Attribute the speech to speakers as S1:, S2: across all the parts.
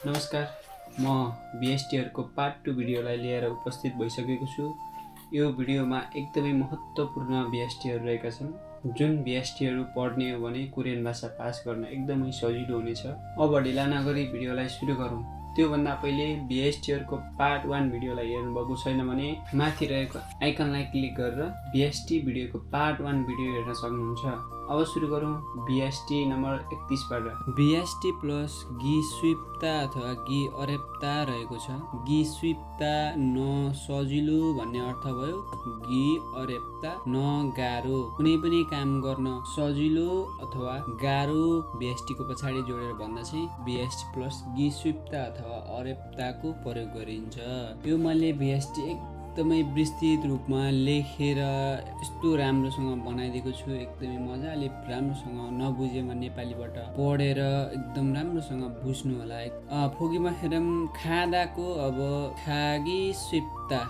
S1: नमस्कार, म बिएसटीहरुको पार्ट 2 भिडियोलाई लिएर उपस्थित भइसकेको छु। यो भिडियोमा एकदमै महत्त्वपूर्ण बिएसटीहरु रहेका छन्, जुन बिएसटीहरु पढ्ने हो भने कोरियन भाषा पास गर्न एकदमै सजिलो हुनेछ। अब ढिला नगरी भिडियोलाई सुरु गरौँ। त्यो भन्दा पहिले बिएसटीहरुको पार्ट 1 भिडियोलाई हेर्नुभएको छैन भने माथि रहेको आइकनलाई क्लिक गरेर बिएसटी भिडियोको पार्ट 1 भिडियो हेर्न सक्नुहुन्छ। अब सुरु गरौँ बिएसटी नम्बर 31 बाट। बिएसटी प्लस गी स्विप्ता अथवा गी अरेप्ता रहेको छ। गी स्विप्ता न सजिलो भन्ने अर्थ भयो, गी अरेप्ता न गाह्रो। कुनै पनि काम गर्न सजिलो अथवा गाह्रो बिएसटी को पछाडि जोडेर भन्दा चाहिँ बिएसटी प्लस गी स्विप्ता अथवा अरेप्ताको प्रयोग गरिन्छ। यो मैले बिएसटी एकदमै विस्तृत रूपमा लेखेर यस्तो राम्रोसँग बनाइदिएको छु। एकदमै मजाले राम्रोसँग नबुझेमा नेपालीबाट पढेर एकदम राम्रोसँग बुझ्नु होला। फोगीमा हेरौँ खादाको अब खागी स्विप्ता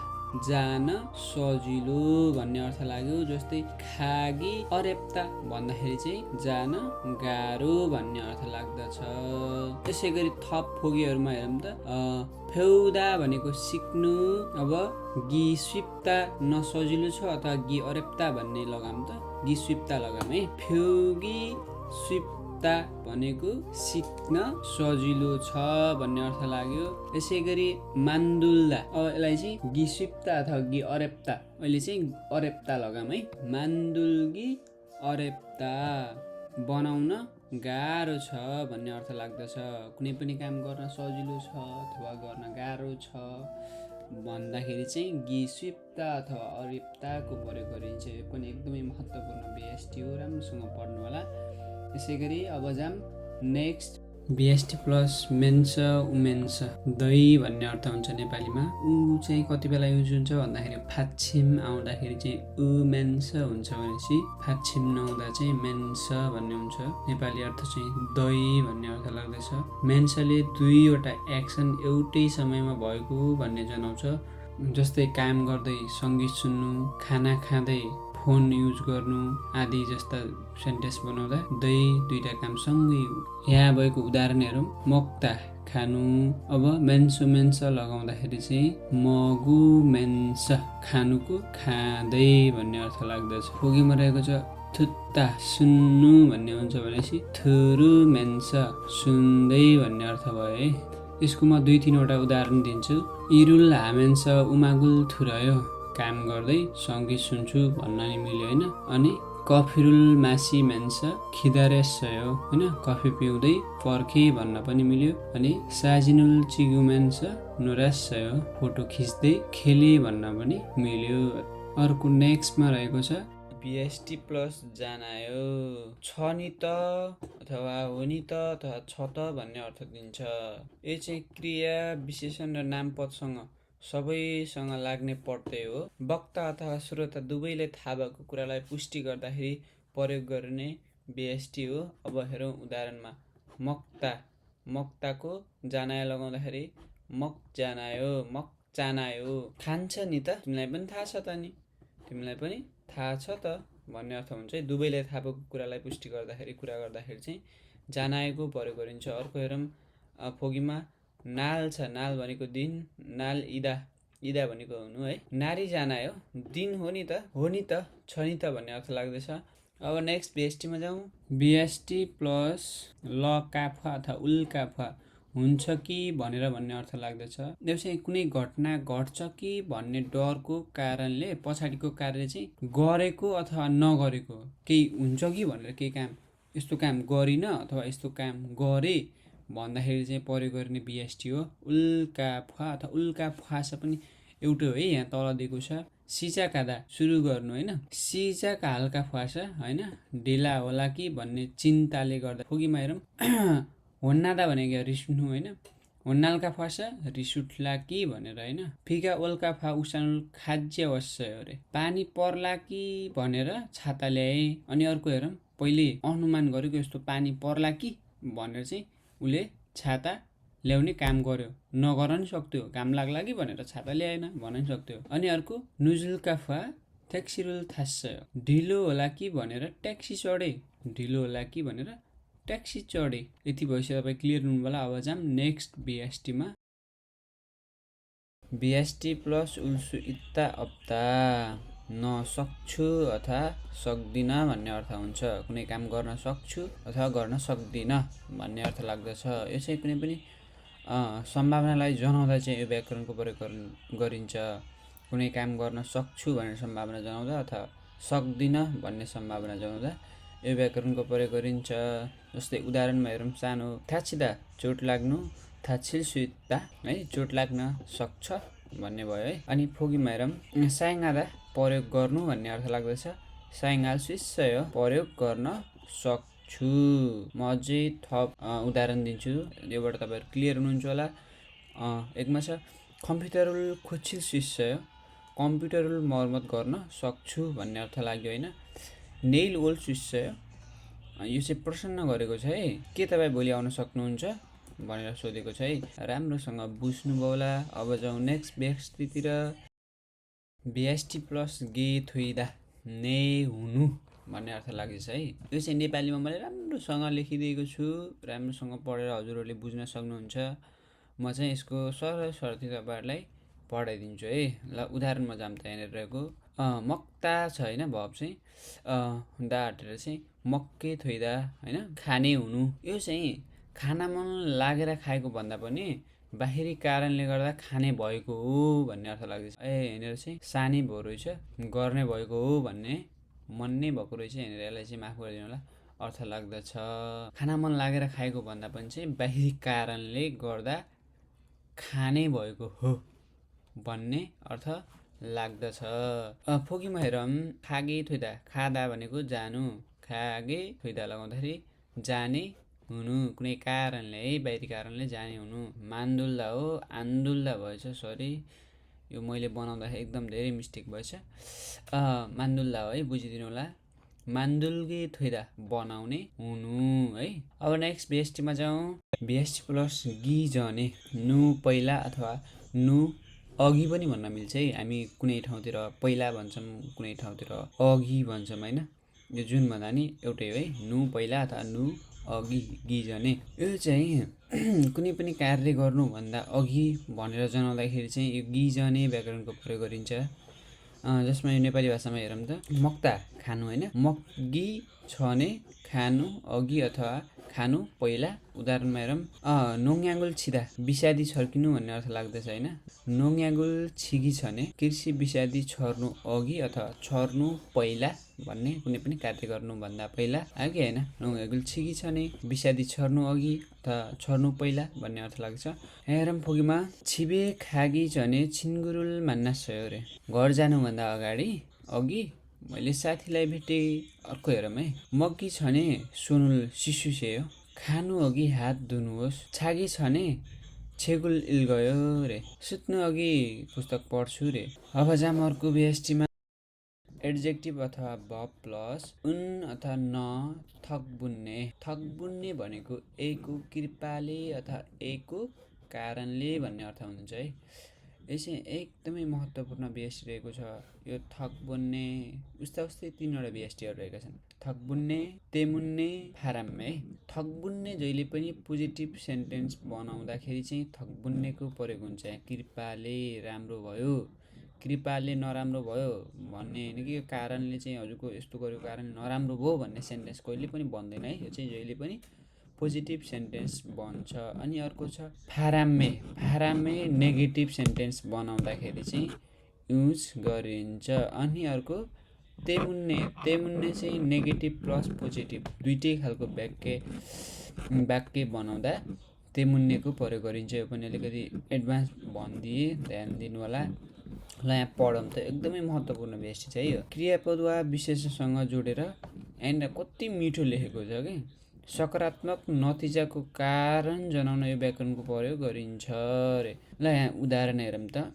S1: जान सजिलो भन्ने अर्थ लाग्यो। जस्तै खागी अरेप्ता भन्दाखेरि चाहिँ जान गाह्रो भन्ने अर्थ लाग्दछ। त्यसै गरी थप फोगीहरूमा हेरौँ त फेउदा भनेको सिक्नु। अब गी स्विप्ता न सजिलो छ अथवा गी अरेप्ता भन्ने लगाम त गी स्विप्ता लगाम है। फेउगी स्विप्ता भनेको सिक्न सजिलो छ भन्ने अर्थ लाग्यो। यसै गरी मान्दुल्दा अब यसलाई चाहिँ गी स्विप्ता अथवा गी अरेप्ता, अहिले चाहिँ अरेप्ता लगाम है। मान्दुल्गी अरेप्ता बनाउन गाह्रो छ भन्ने अर्थ लाग्दछ। कुनै पनि काम गर्न सजिलो छ अथवा गर्न गाह्रो छ भन्दाखेरि चाहिँ गी स्विप्ता अथवा अरेप्ताको प्रयोग गरिन्छ। यो पनि एकदमै महत्त्वपूर्ण बिएसटी हो, राम्रोसँग पढ्नु होला। यसै गरी अब जाम next BST plus men's women's, दही भन्ने अर्थ हुन्छ नेपालीमा। ऊ चाहिँ कति बेला युज हुन्छ भन्दाखेरि फाच्छिम आउँदाखेरि चाहिँ उमेन्स हुन्छ भनेपछि फाच्छिम नहुँदा चाहिँ मेन्स भन्ने हुन्छ। नेपाली अर्थ चाहिँ दही भन्ने अर्थ लाग्दछ। मेन्सले दुईवटा एक्सन एउटै समयमा भएको भन्ने जनाउँछ। जस्तै काम गर्दै सङ्गीत सुन्नु, खाना खाँदै फोन युज गर्नु आदि जस्ता सेन्टेन्स बनाउँदा दही दुईटा काम सँगै। यहाँ भएको उदाहरण हेरौँ मक्ता खानु। अब मेन्स मेन्स लगाउँदाखेरि चाहिँ मगु मेन्स खानुको खाँदै भन्ने अर्थ लाग्दछ। फोगीमा रहेको छ थुत्ता सुन्नु भन्ने हुन्छ भनेपछि थुरु मेन्स सुन्दै भन्ने अर्थ भयो है। यसको म 2-3वटा उदाहरण दिन्छु। इरुल हामेन्स उमागुल थुरायो, काम गर्दै सङ्गीत सुन्छु भन्न नि मिल्यो होइन। अनि कफिरुल मासी मेन्स खिदारेसयो होइन, कफी पिउँदै पर्खे भन्न पनि मिल्यो। अनि साजिनुल चिगुमेन्स नोरासयो, फोटो खिच्दै खेले भन्न पनि मिल्यो। अर्को नेक्स्टमा रहेको छ बिएसटी प्लस जानायो, छ नि त अथवा हो नि त अथवा छ त भन्ने अर्थ दिन्छ। यो चाहिँ क्रिया विशेषण र नामपदसँग सबैसँग लाग्ने प्रत्यय हो। वक्ता अथवा श्रोता दुवैले थाहा भएको कुरालाई पुष्टि गर्दाखेरि प्रयोग गर्ने बिएसटी हो। अब हेरौँ उदाहरणमा मक्ता, मक्ताको जानायो लगाउँदाखेरि मक जानायो, मक जानायो। खान्छ नि त, तिमीलाई पनि थाहा छ त नि, तिमीलाई पनि थाहा छ त भन्ने अर्थ हुन्छ। दुवैले थाहा भएको कुरालाई पुष्टि गर्दाखेरि कुरा गर्दाखेरि चाहिँ जानाएको प्रयोग गरिन्छ। अर्को हेरौँ फोगीमा नाल छ, नाल भनेको दिन, नाल इदा, इदा भनेको हुनु है। नारी जानायो, दिन हो नि त, हो नि त, छ नि त भन्ने अर्थ लाग्दैछ। अब नेक्स्ट बिएसटीमा जाउँ। बिएसटी प्लस लकाफा अथवा उल्काफा, हुन्छ कि भनेर भन्ने अर्थ लाग्दछ। यो चाहिँ कुनै घटना घट्छ कि भन्ने डरको कारणले पछाडिको कार्य चाहिँ गरेको अथवा नगरेको, केही हुन्छ कि भनेर केही काम, यस्तो काम गरिन अथवा यस्तो काम गरे भन्दाखेरि चाहिँ प्रयोग गर्ने बिएसटी हो उल्काफा अथवा उल्काफासा पनि एउटै हो है। यहाँ तल दिएको छ सिचा कादा सुरु गर्नु होइन, सिचाका हल्का फुवासा होइन, ढिला होला कि भन्ने चिन्ताले गर्दा। फोगीमा हेरौँ होन्नादा भनेको रिस उठ्नु होइन, होन्नाल्का फुवासा रिस उठ्ला कि भनेर होइन। फिका ओल्का फा उसानुल खाज्य वस्य अरे, पानी पर्ला कि भनेर छाता ल्याए। अनि अर्को हेरौँ पहिले अनुमान गरेको यस्तो पानी पर्ला कि भनेर चाहिँ उसले छाता ल्याउने काम गर्यो, नगर नि सक्थ्यो, घाम लाग्ला कि भनेर छाता ल्याएन भन्न नि सक्थ्यो। अनि अर्को नुजुल्का फा ट्याक्सिरुल थास्यो, ढिलो होला कि भनेर ट्याक्सी चढे, ढिलो होला कि भनेर ट्याक्सी चढे। यति भएपछि तपाईँ क्लियर हुनु होला। अब जाम नेक्स्ट बिएसटीमा। बिएसटी प्लस उल्सु इत्ता अप्ता नसक्छु अथवा सक्दिनँ भन्ने अर्थ हुन्छ। कुनै काम गर्न सक्छु अथवा गर्न सक्दिनँ भन्ने अर्थ लाग्दछ। यो चाहिँ कुनै पनि सम्भावनालाई जनाउँदा चाहिँ यो व्याकरणको प्रयोग गरिन्छ। कुनै काम गर्न सक्छु भन्ने सम्भावना जनाउँदा अथवा सक्दिनँ भन्ने सम्भावना जनाउँदा यो व्याकरणको प्रयोग गरिन्छ। जस्तै उदाहरणमा हेरौँ। सानो थाचिदा चोट लाग्नु, थाचिल्सुइत्ता है, चोट लाग्न सक्छ भन्ने भयो है। अनि फोगीमा हेरौँ। साइङादा प्रयोग गर्नु भन्ने अर्थ लाग्दछ। साइङाल्सुइस्सयो प्रयोग गर्न सक्छु। म अझै थप उदाहरण दिन्छु, योबाट तपाईँहरू क्लियर हुनुहुन्छ होला। एकमा छ कम्प्युटरुल खोचिल्सुइस्सयो, कम्प्युटरुल मर्मत गर्न सक्छु भन्ने अर्थ लाग्यो होइन। नेल ओल्सुइस्सयो, यो चाहिँ प्रश्न गरेको छ है, के तपाईँ भोलि आउन सक्नुहुन्छ भनेर सोधेको छ है। राम्रोसँग बुझ्नुभयो होला। अब जाउँ नेक्स्ट बिएसटीतिर। बिएसटी प्लस गे थुइदा ने हुनु भन्ने अर्थ लाग्छ है। यो चाहिँ नेपालीमा मैले राम्रोसँग लेखिदिएको छु, राम्रोसँग पढेर हजुरहरूले बुझ्न सक्नुहुन्छ। म चाहिँ यसको सरल सरती तपाईँहरूलाई पढाइदिन्छु है। ल उदाहरणमा जाम त यहाँनिर रहेको मक्ता छ होइन, भब चाहिँ दा हटेर चाहिँ मक्कै थोइदा होइन, खाने हुनु। यो चाहिँ खाना मन लागेर खाएको भन्दा पनि बाहिरी कारणले गर्दा खाने भएको हो भन्ने अर्थ लाग्दैछ। यहाँनिर चाहिँ सानै भयो रहेछ, गर्ने भएको हो भन्ने मन नै भएको रहेछ। यहाँनिर यसलाई चाहिँ माफ गरिदिनु होला, अर्थ लाग्दछ खाना मन लागेर खाएको भन्दा पनि चाहिँ बाहिरी कारणले गर्दा खाने भएको हो भन्ने अर्थ लाग्दछ। फोकीमा हेरौँ। खागे थुइदा, खादा भनेको जानु, खागे थुइदा लगाउँदाखेरि जाने हुनु, कुनै कारणले है, बाहिरी कारणले जाने हुनु। मान्दुल्दा हो, आन्दुल्दा भएछ, सरी यो मैले बनाउँदाखेरि एकदम धेरै मिस्टेक भएछ। मान्दुल्दा हो है, बुझिदिनु होला। मान्दुल्गे थुइदा बनाउने हुनु है। अब नेक्स्ट बिएसटीमा जाउँ। बिएसटी प्लस गी जने नु पहिला अथवा नु अघि पनि भन्न मिल्छ है। हामी कुनै ठाउँतिर पहिला भन्छौँ, कुनै ठाउँतिर अघि भन्छौँ होइन। यो जुन भन्दा नि एउटै हो है, नु पहिला अथवा नु अघि गिजने। यो चाहिँ कुनै पनि कार्य गर्नुभन्दा अघि भनेर जनाउँदाखेरि चाहिँ यो गिजने व्याकरणको प्रयोग गरिन्छ। जसमा यो नेपाली भाषामा हेरौँ त, मक्ता खानु होइन, मक्गी छने खानु अघि अथवा खानु पहिला। उदाहरणमा हेरौँ। नोङयाङ्गुल छिदा विषादी छर्किनु भन्ने अर्थ लाग्दछ होइन। नोङयाङ्गुल छिगी छने कृषि विषादी छर्नु अघि अथवा छर्नु पहिला भन्ने, कुनै पनि कार्य गर्नुभन्दा पहिला कि होइन। नोङयाङ्गुल छिगी छने विषादी छर्नु अघि अथवा छर्नु पहिला भन्ने अर्थ लाग्छ। हेरौँ फोकीमा। छिबे खागी छने छिन्गुरुल मान्ना सयो रे, घर जानुभन्दा अगाडि अघि मैले साथीलाई भेटेँ। अर्को हेरौँ है। मग्गी छने सोनुल शिशु सेयो, खानु अघि हात धुनुहोस्। छागी छने छेगुल इल गयो रे, सुत्नु अघि पुस्तक पढ्छु रे। अब जाम अर्को बिएसटीमा। एड्जेक्टिभ अथवा भब प्लस उन अथवा न थकबुन्ने। थकबुन्ने भनेको एको कृपाले अथवा एको कारणले भन्ने अर्थ हुन्छ है। यो चाहिँ एकदमै महत्त्वपूर्ण बिएसटी रहेको छ। यो थकबुन्ने उस्तै तीनवटा बिएसटीहरू रहेका छन्। थकबुन्ने, तेमुन्ने, फाराम्मे है। थकबुन्ने जहिले पनि पोजिटिभ सेन्टेन्स बनाउँदाखेरि चाहिँ थकबुन्नेको प्रयोग हुन्छ। कृपाले राम्रो भयो, कृपाले नराम्रो भयो भन्ने होइन कि यो कारणले चाहिँ हजुरको यस्तो गरेको कारण नराम्रो भयो भन्ने सेन्टेन्स कहिले पनि बन्दैन है। यो चाहिँ जहिले पनि पोजिटिभ सेन्टेन्स बन्छ। अनि अर्को छ फाराम्मे। फाराम्मे नेगेटिभ सेन्टेन्स बनाउँदाखेरि चाहिँ युज गरिन्छ। अनि अर्को तेमुन्ने। तेमुन्ने चाहिँ नेगेटिभ प्लस पोजिटिभ दुइटै खालको वाक्य बनाउँदा तेमुन्नेको प्रयोग गरिन्छ। यो पनि अलिकति एडभान्स भनिदिए, ध्यान दिनु होला। ल यहाँ पढौँ त, एकदमै महत्त्वपूर्ण बिएसटी छ है यो। क्रियापद वा विशेषसँग जोडेर यहाँनिर कति मिठो लेखेको छ कि, सकारात्मक नतिजाको कारण जनाउन यो व्याकरणको प्रयोग गरिन्छ रे। ल यहाँ उदाहरण हेरौँ त।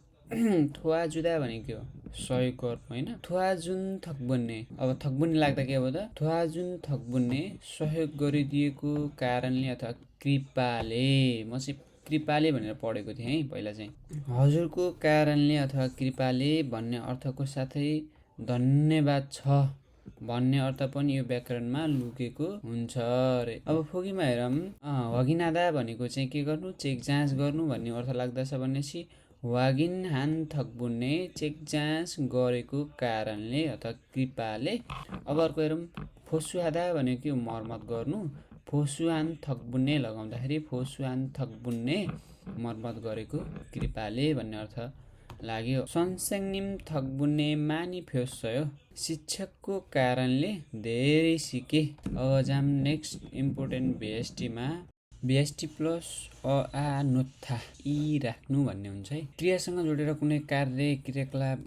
S1: थुवा जुदा भनेको हो सहयोग गर्नु होइन। थुवा जुन थकबुन्ने, अब थकबुन्ने लाग्दा के हो त, थुवा जुन थकबुन्ने सहयोग गरिदिएको कारणले अथवा कृपाले। म चाहिँ कृपाले भनेर पढेको थिएँ है पहिला चाहिँ। हजुरको कारणले अथवा कृपाले भन्ने अर्थको साथै धन्यवाद छ भन्ने अर्थ पनि यो व्याकरणमा लुकेको हुन्छ रे। अब फोकीमा हेरौँ, हगिनादा भनेको चाहिँ के गर्नु, चेक जाँच गर्नु भन्ने अर्थ लाग्दछ भनेपछि वागिन हान थकबुन्ने चेक जाँच गरेको कारणले अथवा कृपाले। अब अर्को हेरौँ, फोसुहादा भनेको के, मर्मत गर्नु। फोसुहान थकबुन्ने लगाउँदाखेरि फोसुहान थकबुन्ने मर्मत गरेको कृपाले भन्ने अर्थ लाग्यो। सन्स्याङ्निम थकबुन्ने मानि फ्योसयो, शिक्षकको कारणले धेरै सिके। अब जाम नेक्स्ट इम्पोर्टेन्ट भिएसटीमा, भिएसटी प्लस अ आ नोत्था यी राख्नु भन्ने हुन्छ है। क्रियासँग जोडेर कुनै कार्य क्रियाकलाप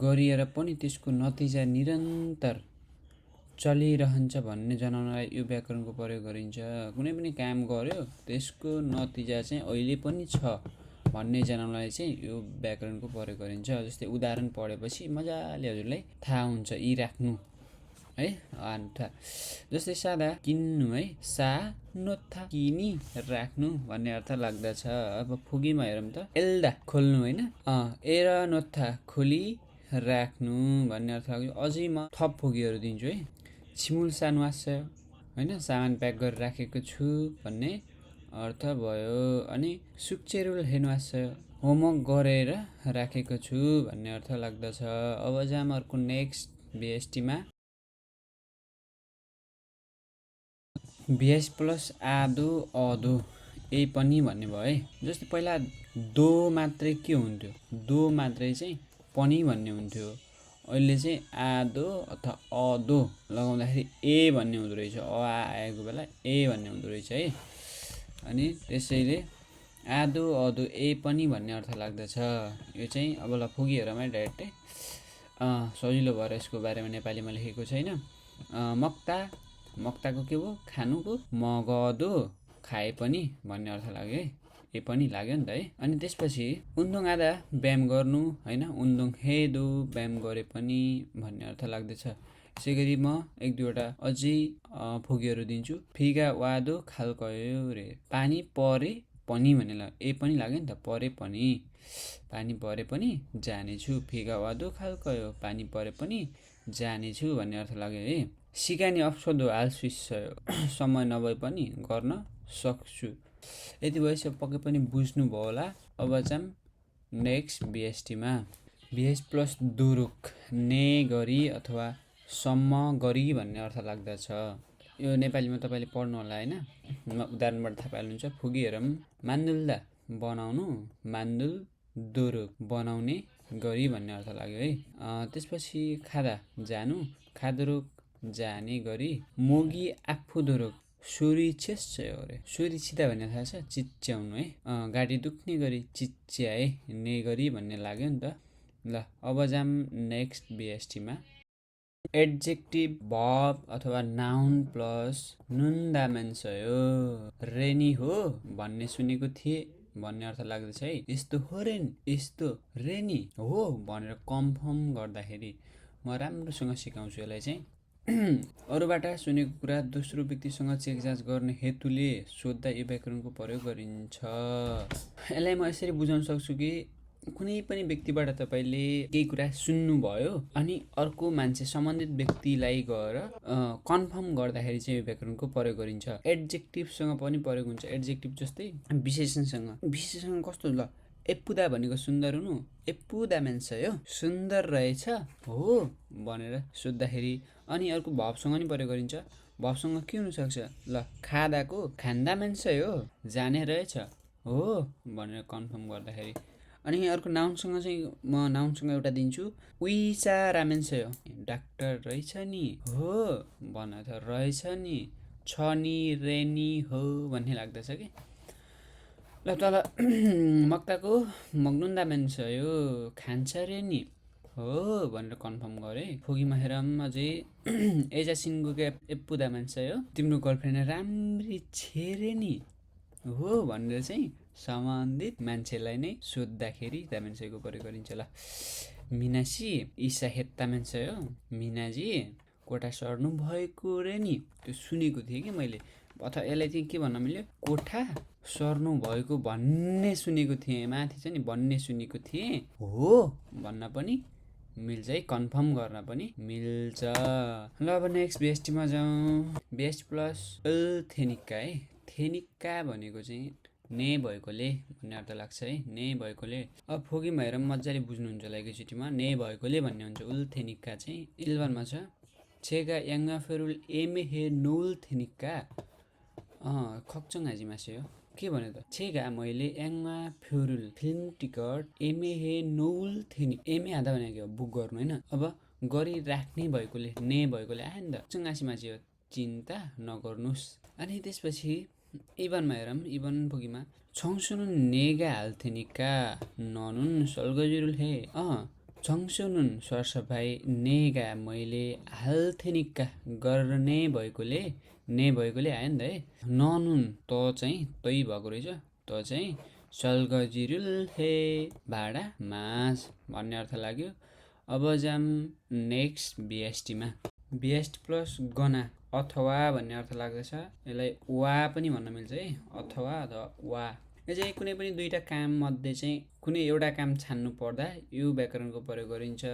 S1: गरिएर पनि त्यसको नतिजा निरन्तर चलिरहन्छ भन्ने जनाउनलाई यो व्याकरणको प्रयोग गरिन्छ। कुनै पनि काम गर्यो त्यसको नतिजा चाहिँ अहिले पनि छ भन्ने जनाउनलाई चाहिँ यो व्याकरणको प्रयोग गरिन्छ। जस्तै उदाहरण पढेपछि मजाले हजुरलाई थाहा हुन्छ यी राख्नु है। जस्तै सादा किन्नु है, सा नोत्था किनी राख्नु भन्ने अर्थ लाग्दछ। अब फुगीमा हेरौँ त, एल्दा खोल्नु होइन, एर नोत्था खोली राख्नु भन्ने अर्थ लाग्यो। अझै म थप फुगीहरू दिन्छु है। छिमुल सानुवास होइन, सामान प्याक गरेर राखेको छु भन्ने अर्थ भयो। अनि सुक्चेरुल हेनुवास होमवर्क गरेर राखेको छु भन्ने अर्थ लाग्दछ। अब जाम अर्को नेक्स्ट भिएसटीमा, भिएस प्लस आदो अदो यही पनि भन्ने भयो है। जस्तै पहिला दो मात्रै के हुन्थ्यो, दो मात्रै चाहिँ पनि भन्ने हुन्थ्यो। अहिले चाहिँ आदो अथवा अदो लगाउँदाखेरि ए भन्ने हुँदो रहेछ, आएको बेला ए भन्ने हुँदो रहेछ है। अनि त्यसैले आदो अदो ए पनि भन्ने अर्थ लाग्दछ। यो चाहिँ अब ल फुगीहरूमा डाइरेक्टै सजिलो भएर यसको बारेमा नेपालीमा लेखेको छैन। मक्ता, मक्ताको के भयो, खानुको। मगदो खाए पनि भन्ने अर्थ लाग्यो है, ए पनि लाग्यो नि त है। अनि त्यसपछि उन्दुङ आदा व्यायाम गर्नु होइन, उन्दुङ हेदो व्यायाम गरे पनि भन्ने अर्थ लाग्दछ। यसै गरी म एक दुईवटा अझै फुगीहरू दिन्छु। फिगा वादो खालकयो रे, पानी परे पनि भन्ने लाग्यो, ए पनि लाग्यो नि त, परे पनि, पानी परे पनि जानेछु। फिगा वादो खालकयो, पानी परे पनि जानेछु भन्ने अर्थ लाग्यो है। सिकानी अप्सदो हाल सुइसयो, समय नभए पनि गर्न सक्छु। यति भएपछि पक्कै पनि बुझ्नुभयो होला। अब चाहिँ नेक्स्ट भिएसटीमा, भिएस प्लस दुरुक ने गरी अथवा सम्म गरी भन्ने अर्थ लाग्दछ। यो नेपालीमा तपाईँले पढ्नु होला होइन, उदाहरणबाट थाहा पाइहाल्नुहुन्छ। फुगी हेरौँ, मान्दुल्दा बनाउनु, मान्दुल दुरुक बनाउने गरी भन्ने अर्थ लाग्यो है। त्यसपछि खादा जानु, खादुरुक जाने गरी। मोगी आफू दुरुक सुरिछेस्यो रे, सुरिछिदा भन्ने थाहा छ, चिच्याउनु है। गाडी दुख्ने गरी चिच्याए ने गरी भन्ने लाग्यो नि त। ल अब जाम नेक्स्ट भिएसटीमा, एडजेक्टिभ भर्ब अथवा नाउन प्लस नुन्दा मान्छयो, रेनी हो भन्ने सुनेको थिएँ भन्ने अर्थ लाग्दछ है। यस्तो हो रे, यस्तो रेनी हो भनेर कन्फर्म गर्दाखेरि म राम्रोसँग सिकाउँछु यसलाई चाहिँ। अरूबाट सुनेको कुरा दोस्रो व्यक्तिसँग चेक जाँच गर्ने हेतुले सोद्धा यो व्याकरणको प्रयोग गरिन्छ। यसलाई म यसरी बुझाउन सक्छु कि कुनै पनि व्यक्तिबाट तपाईँले केही कुरा सुन्नुभयो अनि अर्को मान्छे सम्बन्धित व्यक्तिलाई गएर कन्फर्म गर्दाखेरि चाहिँ यो व्याकरणको प्रयोग गरिन्छ। एडजेक्टिभसँग पनि प्रयोग हुन्छ। एडजेक्टिभ जस्तै विशेषणसँग, विशेषण कस्तो, ल एपुदा भनेको सुन्दर हुनु, एपुदा मान्छे सुन्दर रहेछ हो भनेर सोद्धाखेरि। अनि अर्को भावसँग पनि प्रयोग गरिन्छ। भावसँग के हुनसक्छ, ल खादाको खान्दा मान्छे हो, जाने रहेछ हो भनेर कन्फर्म गर्दाखेरि। अनि अर्को नाउनसँग चाहिँ म नाउनसँग एउटा दिन्छु, उइसा मान्छे हो, डाक्टर रहेछ नि हो भन्न त रहेछ नि, छ नि रेनी हो भन्ने लाग्दछ कि। ल तल मक्ताको मग्नुन्दा मान्छे हो, खान्छ रे नि हो भनेर कन्फर्म गरेँ। फुगीमा हेर अझै एजा सिङ्गुके एपुदा मान्छे हो, तिम्रो गर्लफ्रेन्ड राम्री छेरे नि हो भनेर चाहिँ सम्बन्धित मान्छेलाई नै सोद्धाखेरि ता मान्छेको प्रयोग गरिन्छ। ल मिनासी ईसा हेत्ता मान्छे हो, मिनाजी कोठा सर्नु भएको रे नि, त्यो सुनेको थिएँ कि मैले। अथवा यसलाई चाहिँ के भन्न मिल्यो, कोठा सर्नु भएको भन्ने सुनेको थिएँ, माथि चाहिँ नि भन्ने सुनेको थिएँ हो भन्न पनि मिल्छ है, कन्फर्म गर्न पनि मिल्छ। ल अब नेक्स्ट बिएसटीमा जाउँ। बिएसटी प्लस एल्थेनिक्का है। थेनिक्का भनेको चाहिँ ने भएकोले भन्ने अर्थ लाग्छ है, ने भएकोले। अब फोकीमा हेर मजाले बुझ्नुहुन्छ होला एकैचोटिमा। ने भएकोले भन्ने हुन्छ। उल्थेनिक्का चाहिँ 11मा छ। छेगा याङ्गा फेरुल एमे हे नौल थेनिक्का। खक्चङ हाजी मासे हो के भन्यो त। छेगा मैले याङ्गा फेरुल फिल्म टिकट एमे हे नौल थेनिक। एमे हादा भनेको बुक गर्नु होइन। अब गरिराख्ने भएकोले ने भएकोले आयो नि त। खक्चङ हासी मासे हो, चिन्ता नगर्नुहोस्। अनि त्यसपछि इभनमा हेरौँ। इभन पुगीमा छङसुनुन नेगा हाल्थेनिका ननुन सल्गजुरुल हे। छङसुनुन सरसफाइ नेगा मैले हाल्थेनिका गर्ने भएकोले ने भएकोले आयो नि त है। ननुन त चाहिँ तै भएको रहेछ। त चाहिँ सल्गजिरुल हे भाडा माझ भन्ने अर्थ लाग्यो। अब जाम नेक्स्ट बिएसटीमा। बिएसटी प्लस गना अथवा भन्ने अर्थ लाग्दछ। यसलाई वा पनि भन्न मिल्छ है, अथवा वा। यो चाहिँ कुनै पनि दुईटा काम मध्ये चाहिँ कुनै एउटा काम छान्नु पर्दा यो व्याकरणको प्रयोग गरिन्छ।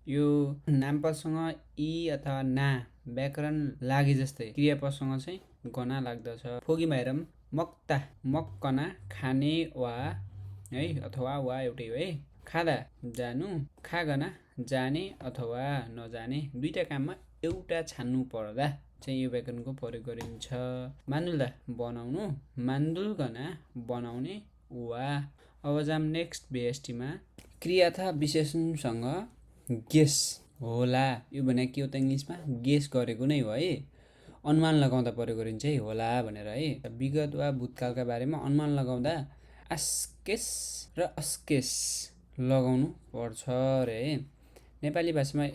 S1: यो नामपदसँग इ अथवा ना व्याकरण लागे जस्तै क्रियापदसँग चाहिँ गना लाग्दछ। फोकीमा हेरौँ। मक्ता मक्कना खाने वा है, अथवा वा एउटै हो है। खादा जानु, खागना जाने अथवा नजाने। दुईटा काममा एउटा छान्नु पर्दा चाहिँ यो व्याकरणको प्रयोग गरिन्छ। मान्दुल्दा बनाउनु, मान्दुलगना बनाउने वा। अब जाम नेक्स्ट बिएसटीमा। क्रिया अथवा विशेषणसँग गेस होला। यो भने के हो त इङ्ग्लिसमा गेस गरेको नै हो है। अनुमान लगाउँदा प्रयोग गरिन्छ है होला भनेर है। विगत वा भूतकालका बारेमा अनुमान लगाउँदा आस्केस र अस्केस लगाउनु पर्छ रे। नेपाली भाषामा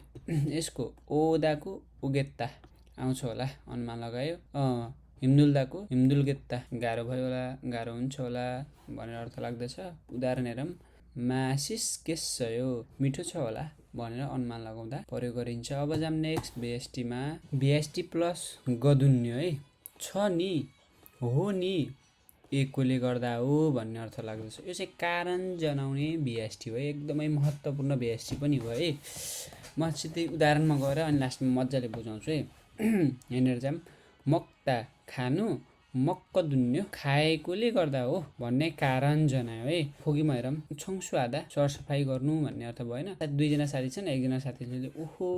S1: यसको ओदाको उगेत्ता आउँछ होला, अनुमान लगायो। हिमदुल्दाको हिमदुल्गेत्ता गाह्रो भयो होला, गाह्रो हुन्छ होला भनेर अर्थ लाग्दछ। उदाहरण हेरौँ। मासिस केसयो मिठो छ होला भनेर अनुमान लगाउँदा प्रयोग गरिन्छ। अब जाम नेक्स्ट बिएसटीमा। बिएसटी प्लस गदुन्य है। छ नि, हो नि, एकले गर्दा हो भन्ने अर्थ लाग्दछ। यो चाहिँ कारण जनाउने बिएसटी हो, एकदमै महत्त्वपूर्ण बिएसटी पनि हो है। म सिधै उदाहरणमा गएर अनि लास्टमा मजाले बुझाउँछु है। यहाँनिर चाहिँ मक्ता खानु, मक्क दुन्यो खाएकोले गर्दा हो भन्ने कारण जनायो है। फोकीमा हेरौँ। छङ्सु आदा सरसफाइ गर्नु भन्ने अर्थ भएन। दुईजना साथी छन्, एकजना साथीले ओहो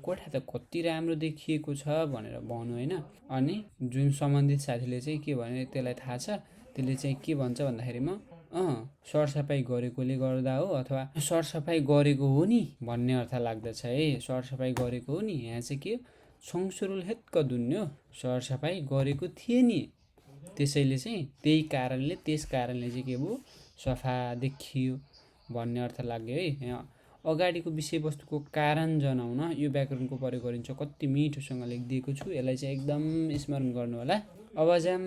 S1: कोठा त कति राम्रो देखिएको छ भनेर भन्नु होइन। अनि जुन सम्बन्धित साथीले चाहिँ के भन्यो त्यसलाई थाहा छ, त्यसले चाहिँ के भन्छ भन्दाखेरिमा सरसफाइ गरेकोले गर्दा हो अथवा सरसफाइ गरेको हो नि भन्ने अर्थ लाग्दछ है। सरसफाइ गरेको हो नि। यहाँ चाहिँ के छङसुरुल हेत्क दुन्यो सरसफाइ गरेको थिए नि, त्यसैले चाहिँ त्यही कारणले त्यस कारणले चाहिँ के भयो सफा देखियो भन्ने अर्थ लाग्यो है। यहाँ अगाडिको विषयवस्तुको कारण जनाउन यो व्याकरणको प्रयोग गरिन्छ। कति मिठोसँग लेखिदिएको छु, यसलाई चाहिँ एकदम स्मरण गर्नु होला। अब जाम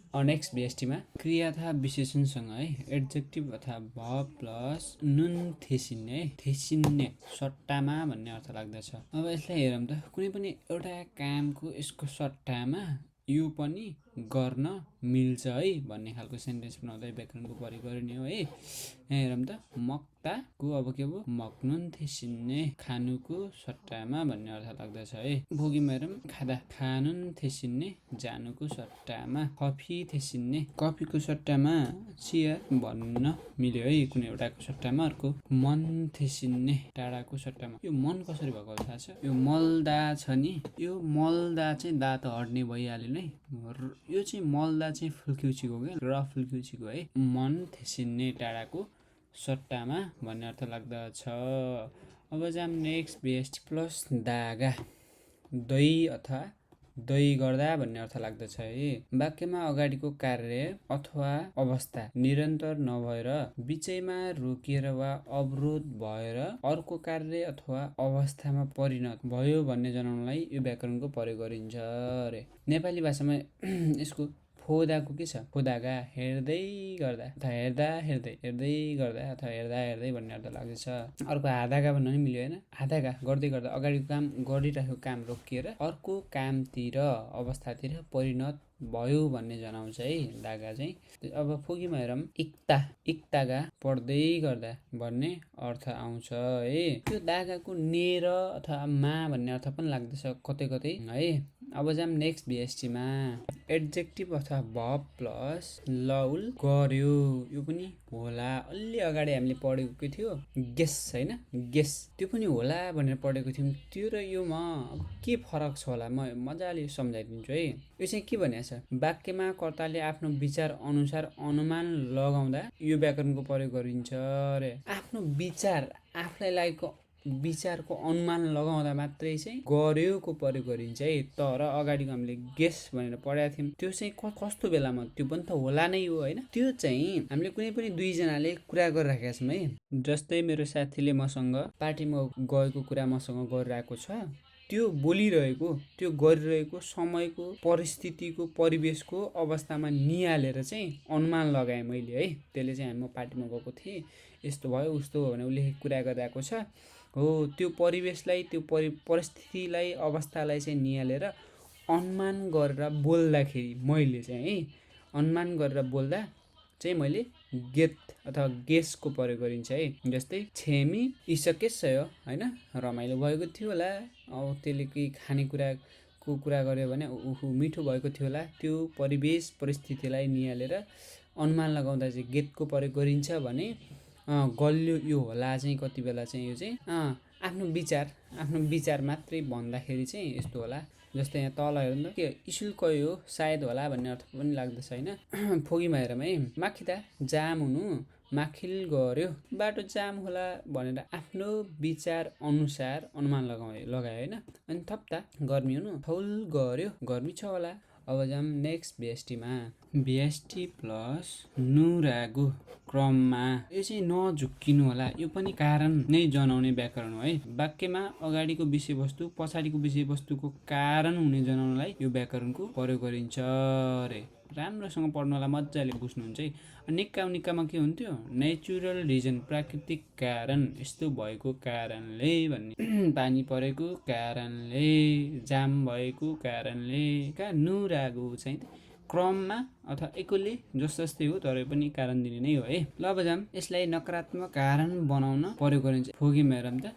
S1: नेक्स्ट बिएसटीमा। क्रिया अथवा विशेषणसँग है एड्जेक्टिभ अथवा भर्ब प्लस नुन थेसिन्ने है। थेसिन्ने सट्टामा भन्ने अर्थ लाग्दछ। अब यसलाई हेरौँ त। कुनै पनि एउटा कामको यसको सट्टामा यो पनि गर्न मिल्छ है भन्ने खालको सेन्टेन्स बनाउँदा व्याकरणको प्रयोग गर्ने हो है। यहाँ हेरौँ त। मक्ताको अब के भयो मक्नुन थेसिन्ने खानुको सट्टामा भन्ने अर्थ लाग्दछ है। भोगीमा हेरौँ। खादा खानुन थेसिन्ने जानुको सट्टामा। कफी थेसिन्ने कफीको सट्टामा चिया भन्न मिल्यो है कुनै एउटाको सट्टामा। अर्को मन थेसिन्ने टाढाको सट्टामा। यो मन कसरी भएको थाहा छ। यो मलदा छ नि, यो मलदा चाहिँ दाँत हट्ने भइहाल्यो नै। यो चाहिँ मलदा चाहिँ फुल्क्युचीको क्या, र फुल्क्युचीको है। मन थेसिन्ने टाढाको सट्टामा भन्ने अर्थ लाग्दछ। अब जाम नेक्स्ट बिएसटी प्लस दागा दही अथवा दही गर्दा भन्ने अर्थ लाग्दछ है। वाक्यमा अगाडिको कार्य अथवा अवस्था निरन्तर नभएर बिचैमा रोकिएर वा अवरोध भएर अर्को कार्य अथवा अवस्थामा परिणत भयो भन्ने जनाउनलाई यो व्याकरणको प्रयोग गरिन्छ रे। नेपाली भाषामा यसको फोदाको के छ, फोदाका हेर्दै गर्दा अथवा हेर्दा हेर्दै हेर्दै गर्दा अथवा हेर्दा हेर्दै भन्ने अर्थ लाग्दैछ। अर्को हादाका भन्न नि मिल्यो होइन, हादाका गर्दै गर्दा अगाडिको काम गरिरहेको काम रोकिएर अर्को कामतिर अवस्थातिर परिणत भयो भन्ने जनाउँछ है दागा चाहिँ। अब फोकीमा हेरौँ, इक्ताका पढ्दै गर्दा भन्ने अर्थ आउँछ है। त्यो दागाको नेर अथवा मा भन्ने अर्थ पनि लाग्दैछ कतै कतै है। अब जाम नेक्स्ट बिएसटीमा, एड्जेक्टिभ अथवा भर्ब प्लस लौल गर्यो, यो पनि होला। अलि अगाडि हामीले पढेको थियो गेस होइन, गेस त्यो पनि होला भनेर पढेको थियौँ। त्यो र योमा अब के फरक छ होला म मजाले सम्झाइदिन्छु है। यो चाहिँ के भनेको छ, वाक्यमा कर्ताले आफ्नो विचार अनुसार अनुमान लगाउँदा यो व्याकरणको प्रयोग गरिन्छ रे। आफ्नो विचार आफूलाई लागेको विचारको अनुमान लगाउँदा मात्रै चाहिँ गर्योको प्रयोग गरिन्छ है। तर अगाडिको हामीले गेस भनेर पढाएको थियौँ, त्यो चाहिँ कस्तो बेलामा, त्यो पनि त होला नै हो होइन। त्यो चाहिँ हामीले कुनै पनि दुईजनाले कुरा गरिराखेका छौँ है, जस्तै मेरो साथीले मसँग पार्टीमा गएको कुरा मसँग गरिरहेको छ, त्यो बोलिरहेको त्यो गरिरहेको समयको परिस्थितिको परिवेशको अवस्थामा निहालेर चाहिँ अनुमान लगाएँ मैले है। त्यसले चाहिँ म पार्टीमा गएको थिएँ, यस्तो भयो उस्तो हो भने उसले कुरा गरिरहेको छ हो, त्यो परिवेशलाई त्यो परिस्थितिलाई अवस्थालाई चाहिँ निहालेर अनुमान गरेर बोल्दाखेरि मैले चाहिँ है, अनुमान गरेर बोल्दा चाहिँ मैले गेट अथवा गेसको प्रयोग गरिन्छ है। जस्तै छेमी इसकेसयो होइन, रमाइलो भएको थियो होला, अब त्यसले केही खानेकुराको कुरा गर्यो भने उहु मिठो भएको थियो होला, त्यो परिवेश परिस्थितिलाई निहालेर अनुमान लगाउँदा चाहिँ गेटको प्रयोग गरिन्छ भने गल्यो यो होला चाहिँ कति बेला चाहिँ यो चाहिँ आफ्नो विचार मात्रै भन्दाखेरि चाहिँ यस्तो होला। जस्तै यहाँ तल हेर्नु त के शुल्क हो सायद होला भन्ने अर्थ पनि लाग्दछ होइन। फोकीमा हेरौँ है, माखिदा जाम हुनु माखिल गर्यो, बाटो जाम होला भनेर आफ्नो विचार अनुसार अनुमान लगायो होइन। अनि थप्ता गर्मी हुनु थौल गर्यो, गर्मी छ होला। अब जाम नेक्स्ट बिएसटीमा, बिएसटी प्लस नुरागु क्रममा, यो चाहिँ नझुक्किनु होला, यो पनि कारण नै जनाउने व्याकरण हो है। वाक्यमा अगाडिको विषयवस्तु पछाडिको विषयवस्तुको कारण हुने जनाउनलाई यो व्याकरणको प्रयोग गरिन्छ रे। राम्रोसँग पढ्नुलाई मजाले बुझ्नुहुन्छ है। निक्कामा के हुन्थ्यो, नेचुरल रिजन प्राकृतिक कारण, यस्तो भएको कारणले भन्ने, पानी परेको कारणले, जाम भएको कारणले, नुरागु चाहिँ क्रममा अथवा एकैले जस्तै हो तर पनि कारण दिने नै हो है। ल अब जाम यसलाई नकारात्मक कारण बनाउन प्रयोग गरिन्छ। फोकीमा हेरौँ त,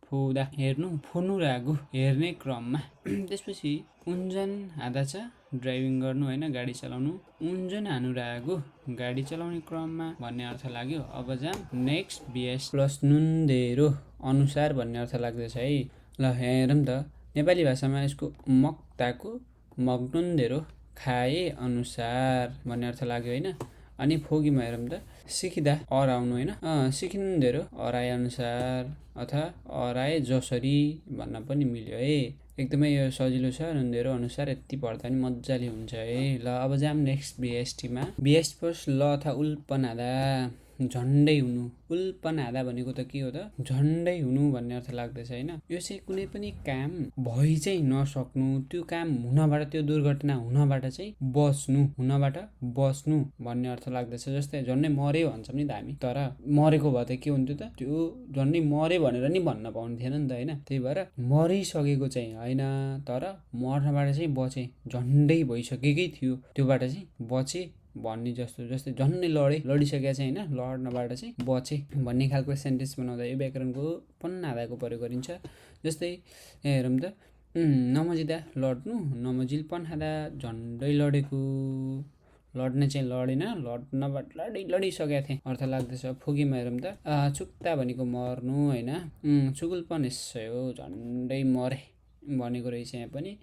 S1: फोदा हेर्नु, फोनुरागु हेर्ने क्रममा। त्यसपछि उन्जन हादा छ ड्राइभिङ गर्नु होइन, गाडी चलाउनु, उन्जन हानुरागु गाडी चलाउने क्रममा भन्ने अर्थ लाग्यो। अब जाम नेक्स्ट बिएस प्लस नुन्देरो अनुसार भन्ने अर्थ लाग्दैछ है। ल हेरौँ त, नेपाली भाषामा यसको मक्ताको मग्नुन्देरो खाए अनुसार भन्ने अर्थ लाग्यो होइन। अनि फोकीमा हेरौँ त, सिकिँदा अराउनु होइन, सिकिन्देरो अराए अनुसार अथवा अराए जसरी भन्न पनि मिल्यो है। एकदमै यो सजिलो छ, नुन्देरो अनुसार यति पढ्दा नि मजाले हुन्छ है। ल अब जाम नेक्स्ट बिएसटीमा, बिएसटी प्लस ल अथवा उल्पनादा झन्डै हुनु, उल्पनादा भनेको त के हो त, झन्डै हुनु भन्ने अर्थ लाग्दैछ होइन। यो चाहिँ कुनै पनि काम भइ चाहिँ नसक्नु, त्यो काम हुनबाट, त्यो दुर्घटना हुनबाट चाहिँ बच्नु भन्ने अर्थ लाग्दैछ। जस्तै झन्डै मर्यो भन्छौँ नि त हामी, तर मरेको भए त के हुन्थ्यो त, त्यो झन्डै मर्यो भनेर नि भन्न पाउने थिएन नि त होइन। त्यही भएर मरिसकेको चाहिँ होइन, तर मर्नबाट चाहिँ बचे, झन्डै भइसकेकै थियो त्योबाट चाहिँ बचे भन्ने जस्तो। जस्तै झन्डै लडिसकेको चाहिँ होइन, लड्नबाट चाहिँ बचे भन्ने खालको सेन्टेन्स बनाउँदा यो व्याकरणको पन्नादाको प्रयोग गरिन्छ। जस्तै हेरौँ त, नमजिदा लड्नु, नमजिल पन्हादा झन्डै लडेको, लड्ने चाहिँ लडेन, लड्नबाट लडिसकेका थिएँ अर्थ लाग्दैछ। फोकीमा हेरौँ त, चुक्ता भनेको मर्नु होइन, चुकुल्पन यसो झन्डै मरे भनेको रहेछ यहाँ पनि।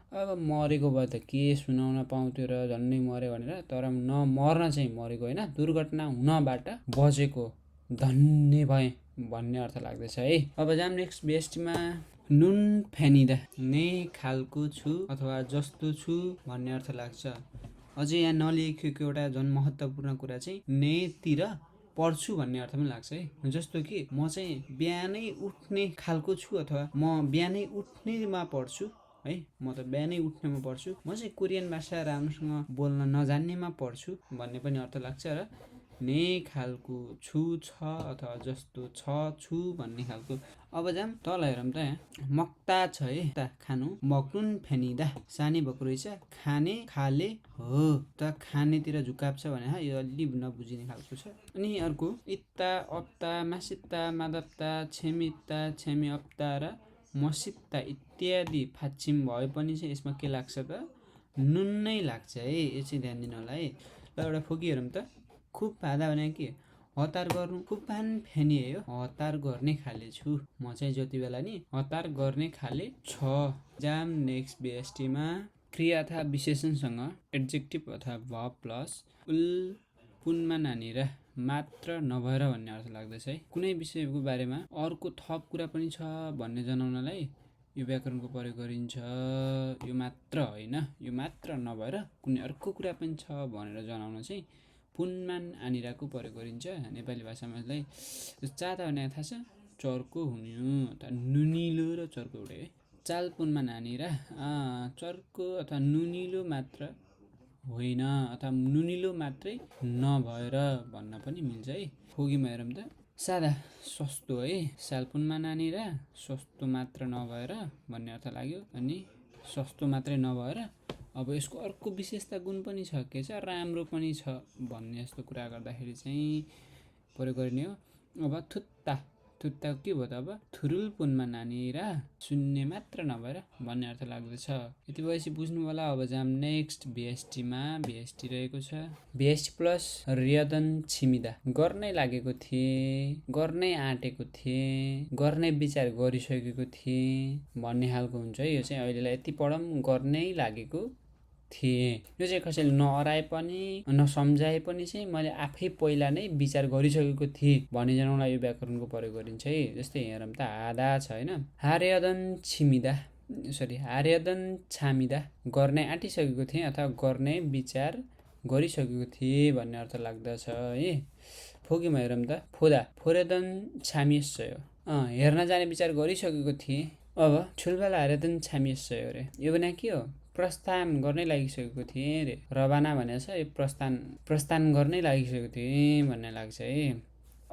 S1: अब मरेको भए त के सुनाउन पाउँथ्यो र झन्डै मऱ्यो भनेर, तर नमर्न चाहिँ मरेको होइन, दुर्घटना हुनबाट बचेको, धन्य भए भन्ने अर्थ लाग्दैछ है। अब जाम नेक्स्ट बिएसटीमा, नुन फ्यानिदा नै खालको छु अथवा जस्तो छु भन्ने अर्थ लाग्छ। अझै यहाँ नलेखेको एउटा झन् महत्त्वपूर्ण कुरा चाहिँ नेतिर पढ्छु भन्ने अर्थ पनि लाग्छ है। जस्तो कि म चाहिँ बिहानै उठ्ने खालको छु अथवा म बिहानै उठ्नेमा पढ्छु है। म त बिहानै उठ्नेमा पढ्छु, म चाहिँ कोरियन भाषा राम्रोसँग बोल्न नजान्नेमा पढ्छु भन्ने पनि अर्थ लाग्छ र ने खालको छु छ अथवा जस्तो छ छु भन्ने खालको। अब जाम तल हेरौँ त यहाँ मक्ता छ है ता खानु मक्नुन फेनिदा सानी भएको रहेछ खाने खाले हो त खानेतिर झुकाप छ भने यो अलि नबुझिने खालको छ। अनि अर्को इत्ता अप्ता मासित्ता मादप्ता छेमित्ता छेमी अप्ता र मसित्ता इत्यादि फाच्छिम भए पनि चाहिँ यसमा के लाग्छ त नुन नै लाग्छ है। यो चाहिँ ध्यान दिनु होला है। ल एउटा फोकी हेरौँ त खुब भादा भने के हतार गर्नु खुब भान फेनि हो हतार गर्ने खाले छु म चाहिँ जति बेला नि हतार गर्ने खाले छ। जाम नेक्स्ट बिएसटीमा क्रिया अथवा विशेषणसँग एड्जेक्टिभ अथवा भर्ब प्लस उल पुनमा नानी र मात्र नभएर भन्ने अर्थ लाग्दछ है। कुनै विषयको बारेमा अर्को थप कुरा पनि छ भन्ने जनाउनलाई यो व्याकरणको प्रयोग गरिन्छ। यो मात्र होइन यो मात्र नभएर कुनै अर्को कुरा पनि छ भनेर जनाउन चाहिँ पुनमान आनिराको प्रयोग गरिन्छ नेपाली भाषामा। यसलाई चाता भने थाहा छ चर्को हुनु अथवा नुनिलो र चर्को उडे है। चाल पुनमा नानी र चर्को अथवा नुनिलो मात्र होइन अथवा नुनिलो मात्रै नभएर भन्न पनि मिल्छ है। फोगीमा हेरौँ त सादा सस्तो है सालपुनमा नानी र सस्तो मात्र नभएर भन्ने अर्थ लाग्यो। अनि सस्तो मात्रै नभएर अब यसको अर्को विशेषता गुण पनि छ के छ राम्रो पनि छ भन्ने जस्तो कुरा गर्दाखेरि चाहिँ प्रयोग गरिने हो। अब थुत्ता थुत्ता के भयो त अब थुरुल पुनमा नानी र शून्य मात्र नभएर भन्ने अर्थ लाग्दछ। यति भएपछि बुझ्नु होला। अब जाम नेक्स्ट बिएसटीमा बिएसटी रहेको छ बिएसटी प्लस रियदन छिमिदा गर्नै लागेको थिएँ गर्नै आँटेको थिएँ गर्नै विचार गरिसकेको थिएँ भन्ने खालको हुन्छ है। यो चाहिँ अहिलेलाई यति पढौँ गर्नै लागेको थिएँ यो चाहिँ कसैले नअराए पनि नसम्झाए पनि चाहिँ मैले आफै पहिला नै विचार गरिसकेको थिएँ भन्ने जनाउनलाई यो व्याकरणको प्रयोग गरिन्छ है। जस्तै हेरौँ त हादा छ होइन हार्यदन छिमिदा हार्यदन छामिदा गर्नै आँटिसकेको थिएँ अथवा गर्ने विचार गरिसकेको थिएँ भन्ने अर्थ लाग्दछ है। फोकीमा हेरौँ त फोदा फोरेदन छामिसय हेर्न जाने विचार गरिसकेको थिएँ अब छुलबाला हार्यदन छामिसय अरे यो भने के हो प्रस्थान गर्नै लागिसकेको थिएँ रे रवाना भनेको छ यो प्रस्थान गर्नै लागिसकेको थिएँ भन्ने लाग्छ है।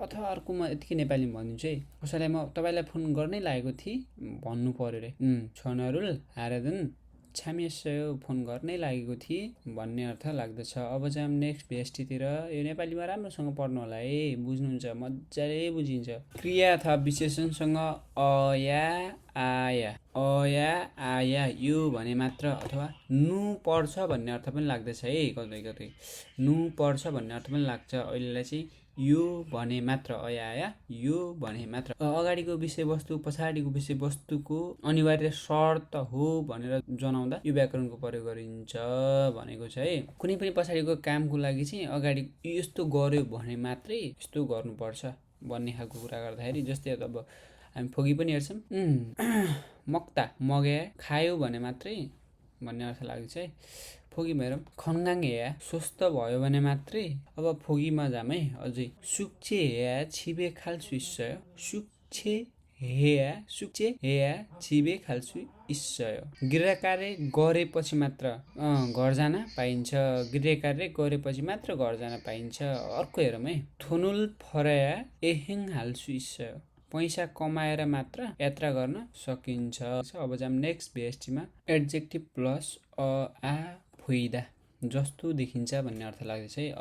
S1: अथवा अर्को म यतिकै नेपालीमा भनिदिन्छु है कसैलाई म तपाईँलाई फोन गर्नै लागेको थिएँ भन्नु पर्यो रे छनरुल हार्यदन छामिसय फोन गर्नै लागेको थिएँ भन्ने अर्थ लाग्दछ। अब चाहिँ नेक्स्ट बिएसटीतिर यो नेपालीमा राम्रोसँग पढ्नु होला है बुझ्नुहुन्छ मजाले बुझिन्छ। क्रिया अथवा विशेषणसँग अया आया यो भने मात्र अथवा नु पर्छ भन्ने अर्थ पनि लाग्दछ है। कतै कतै नु पर्छ भन्ने अर्थ पनि लाग्छ। अहिलेलाई चाहिँ यो भने मात्र आया यो भने मात्र अगाडिको विषयवस्तु पछाडिको विषयवस्तुको अनिवार्य शर्त हो भनेर जनाउँदा यो व्याकरणको प्रयोग गरिन्छ भनेको छ है। कुनै पनि पछाडिको कामको लागि चाहिँ अगाडि यस्तो गर्यो भने मात्रै यस्तो गर्नुपर्छ भन्ने खालको कुरा गर्दाखेरि जस्तै अब हामी फोगी पनि हेर्छौँ मक्ता मगे खायो भने मात्रै भन्ने अर्थ लाग्छ है। फोगीमा हेरौँ खनगाङ हेया स्वस्थ भयो भने मात्रै। अब फोगीमा जाम है अझै सुक्चे हेया छिबे खाल्छु इस्सय सुक्चे हेया छिबे खाल्छु इस्सय गृह कार्य गरेपछि मात्र घर जान पाइन्छ गृह कार्य गरेपछि मात्र घर जान पाइन्छ। अर्को हेरौँ है थोनुल फरया एहेङ हाल्छु इस्सय पैसा कमाएर मात्र यात्रा गर्न सकिन्छ। अब जाम नेक्स्ट बिएसटीमा एड्जेक्टिभ प्लस आ फुइदा जस्तो देखिन्छ भन्ने अर्थ लाग्दछ है।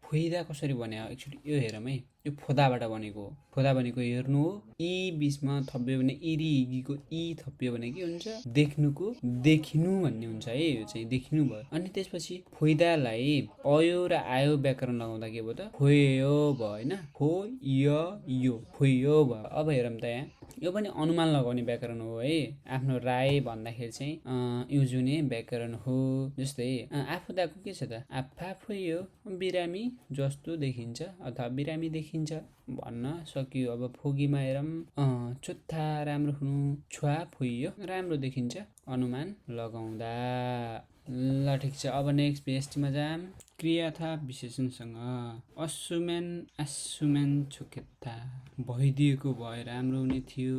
S1: फुइदा कसरी बने एक्चुअली यो हेरौँ है यो फोदाबाट बनेको हो। फोदा भनेको हेर्नु हो ई बिचमा थप्यो भने इरी हिगीको ई थप्यो भने के हुन्छ देख्नुको देखिनु भन्ने हुन्छ है। यो चाहिँ देखिनु भयो। अनि त्यसपछि फोइदालाई अयो र आयो व्याकरण लगाउँदा के भयो त फोयो भयो होइन फोयो भयो। अब हेरौँ त यहाँ यो पनि अनुमान लगाउने व्याकरण हो है आफ्नो राय भन्दाखेरि चाहिँ युजुने व्याकरण हो। जस्तै आफूदाको के छ त आफा फोयो बिरामी जस्तो देखिन्छ अथवा बिरामी देखिन्छ भन्न सकियो। अब फोगीमा हेरौँ चुत्था राम्रो हुनु छुवा फोइयो राम्रो देखिन्छ अनुमान लगाउँदा। ल ठिक छ, अब नेक्स्ट बिएसटीमा जाम। क्रिया अथवा विशेषणसँग असुमेन आसुमेन छोकेत्ता भइदिएको भए राम्रो हुने थियो,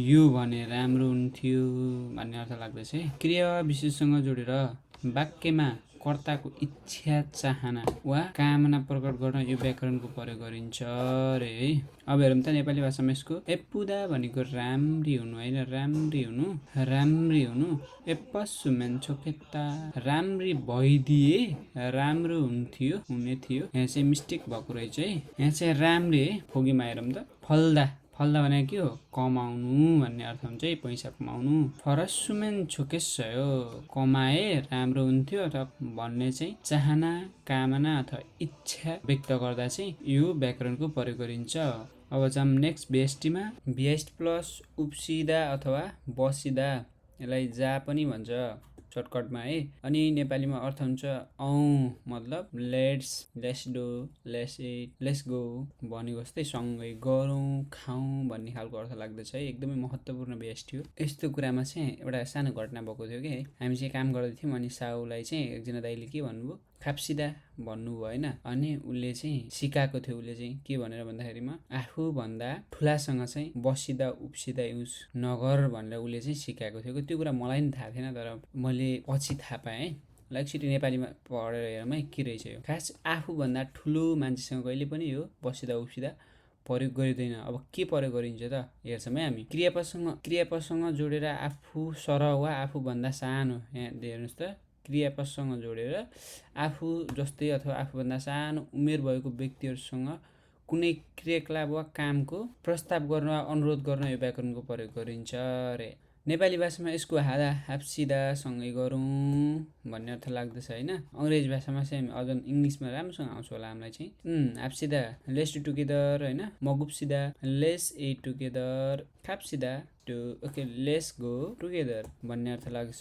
S1: यो भने राम्रो हुन्थ्यो भन्ने अर्थ लाग्दछ है। क्रिया वा विशेषसँग जोडेर वाक्यमा कर्ताको इच्छा चाहना वा कामना प्रकट गर्न यो व्याकरणको प्रयोग गरिन्छ रे है। अब हेरौँ त नेपाली भाषामा यसको एपुदा भनेको राम्री हुनु होइन, राम्री हुनु, राम्री हुनु। एपसुमेन छोकेत्ता राम्री भइदिए राम्रो हुन्थ्यो, हुने थियो। यहाँ चाहिँ मिस्टेक भएको रहेछ है। यहाँ चाहिँ राम्री है, फोगीमा हेरौँ त। फल्दा, फल्दा भनेको के हो, कमाउनु भन्ने अर्थ हुन्छ है, पैसा कमाउनु। फरसुमेन छोकेसयो कमाए राम्रो हुन्थ्यो अथवा भन्ने चाहिँ चाहना, कामना अथवा इच्छा व्यक्त गर्दा चाहिँ यो व्याकरणको प्रयोग गरिन्छ। अब जाम नेक्स्ट बिएसटीमा। बिएसटी प्लस उप्सिदा अथवा बसिदा, यसलाई जा पनि भन्छ सर्टकटमा है। अनि नेपालीमा अर्थ हुन्छ औ, मतलब let's, let's do, let's it, let's go भनेको जस्तै सँगै गरौँ, खाउँ भन्ने खालको अर्थ लाग्दछ है। एकदमै महत्त्वपूर्ण बिएसटी हो। यस्तो कुरामा चाहिँ एउटा सानो घटना भएको थियो कि हामी चाहिँ काम गर्दै थियौँ, अनि साउलाई चाहिँ एकजना दाइले के भन्नुभयो, खाप्सिदा भन्नुभयो होइन। अनि उसले चाहिँ सिकाएको थियो, उसले चाहिँ के भनेर भन्दाखेरिमा आफूभन्दा ठुलासँग चाहिँ बसिदा उप्सिदा युज नगर भनेर उसले चाहिँ सिकाएको थियो। त्यो कुरा मलाई पनि थाहा थिएन, तर मैले पछि थाहा पाएँ है। ल एकचोटि नेपालीमा पढेर हेरौँ है के रहेछ यो। खास आफूभन्दा ठुलो मान्छेसँग कहिले पनि यो बसिदा उप्सिदा प्रयोग गरिँदैन। अब के प्रयोग गरिन्छ त हेर्छौँ है हामी। क्रियापदसँग जोडेर आफू सरह वा आफूभन्दा सानो, यहाँ हेर्नुहोस् त, क्रियापदसँग जोडेर आफू जस्तै अथवा आफूभन्दा सानो उमेर भएको व्यक्तिहरूसँग कुनै क्रियाकलाप वा कामको प्रस्ताव गर्न वा अनुरोध गर्न यो व्याकरणको प्रयोग गरिन्छ रे। नेपाली भाषामा यसको हादा हाप्सिदा सँगै गरौँ भन्ने अर्थ लाग्दछ होइन। अङ्ग्रेजी भाषामा चाहिँ अझ इङ्ग्लिसमा राम्रोसँग आउँछ होला हामीलाई चाहिँ। हाप्सिदा लेट्स डु टुगेदर होइन, मगुप्सिदा लेट्स इट टुगेदर, खाप्सिदा टु ओके लेट्स गो टुगेदर भन्ने अर्थ लाग्छ।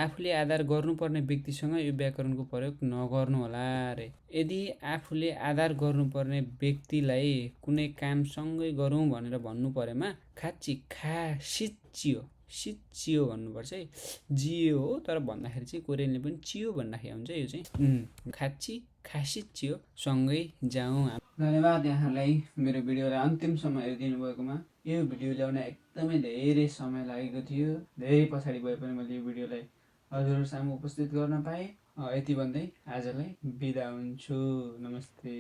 S1: आफूले आदर गर्नुपर्ने व्यक्तिसँग यो व्याकरणको प्रयोग नगर्नु होला रे। यदि आफूले आदर गर्नुपर्ने व्यक्तिलाई कुनै काम सँगै गरौँ भनेर भन्नु परेमा खाच्ची सिच्चियो, सिच्चियो भन्नुपर्छ है। जियो हो तर भन्दाखेरि चाहिँ कोरियनले पनि चियो भन्दाखेरि हुन्छ यो चाहिँ। खाच्ची खासिच्चियो सँगै जाउँ। धन्यवाद यहाँलाई मेरो भिडियोलाई अन्तिमसम्म हेरिदिनु भएकोमा। यो भिडियो ल्याउन एकदमै धेरै समय लागेको थियो, धेरै पछाडि भए पनि मैले यो भिडियोलाई हजुरहरू सामु उपस्थित गर्न पाएँ। यति भन्दै आजलाई बिदा हुन्छु। नमस्ते।